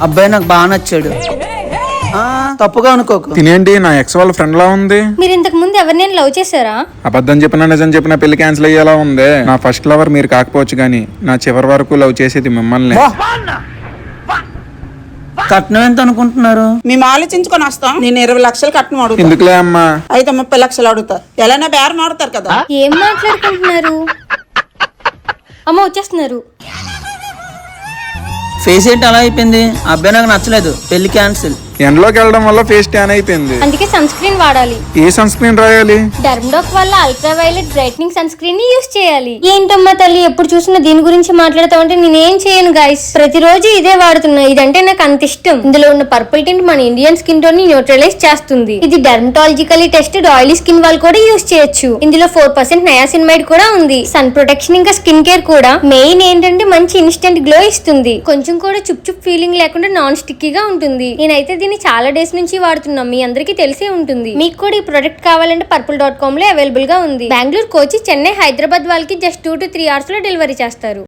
అబ్బాయి నాకు బాగా నచ్చాడు. తప్పుగా అనుకోకు. తినేంటి నా ఎక్స్ వాళ్ళ ఫ్రెండ్ లా ఉంది. మీరు ఇంతకు ముందు ఎవరినైనా లవ్ చేశారా? అబద్ధం చెప్పినా నిజం చెప్పినా పెళ్లి క్యాన్సిల్ అయ్యేలా ఉంది. నా ఫస్ట్ లవర్ మీరు కాకపోవచ్చు కానీ నా చివరి వరకు లవ్ చేసేది మిమ్మల్ని. కట్నం ఎంత అనుకుంటున్నారు? మేము ఆలోచించుకొని వస్తాం. నేను 20 లక్షలు కట్నం అడుగుతా. ఎందుకులే అమ్మా? అయితే 30 లక్షలు అడుగుతా. ఎలా బేరం ఆడతారు కదా. ఏం మాట్లాడుకుంటున్నారు? అమ్మ వచ్చేస్తున్నారు. ఫేస్ ఏంటి అలా అయిపోయింది? అబ్బాయి నాకు నచ్చలేదు, పెళ్లి క్యాన్సిల్. ఎండలోకి వెళ్ళడం వల్ల ఫేస్ ట్యాన్ అయిపోయింది. అందుకే సన్ స్క్రీన్ వాడాలి. ఏ సన్ స్క్రీన్ రాయాలి? డర్మ్డాక్ వల్ల ultra violet brightening sun screen ని యూస్ చేయాలి. ఏంటమ్మా తల్లి ఎప్పుడు చూసినా దీని గురించి మాట్లాడతామంటే నేనేం చేయను గైస్. ప్రతిరోజు ఇదే వాడుతున్నా. ఇదంటే నాకు అంత ఇష్టం. ఇందులో ఉన్న పర్పుల్ టింట్ మన ఇండియన్ స్కిన్ టోన్ ని న్యూట్రలైజ్ చేస్తుంది. ఇది డర్మటాలజికలీ టెస్టెడ్ ఆయిలీ స్కిన్ వాళ్ళు కూడా యూస్ చేయొచ్చు. ఇందులో 4% నయాసినమైడ్ కూడా ఉంది. సన్ ప్రొటెక్షన్ ఇంకా స్కిన్ కేర్ కూడా. మెయిన్ ఏంటంటే మంచి ఇన్స్టెంట్ గ్లో ఇస్తుంది. కొంచెం కూడా చుప్ చుప్ ఫీలింగ్ లేకుండా నాన్ స్టిక్కీగా ఉంటుంది. నేనైతే దీన్ని చాలా డేస్ నుంచి వాడుతున్నాం. మీ అందరికీ తెలిసే ఉంటుంది. మీకు కూడా ఈ ప్రొడక్ట్ కావాలంటే purple.com లో అవైలబుల్ గా ఉంది. బెంగళూరు, కోచి, చెన్నై, హైదరాబాద్ వాళ్ళకి జస్ట్ 2 to 3 hours లో డెలివరీ చేస్తారు.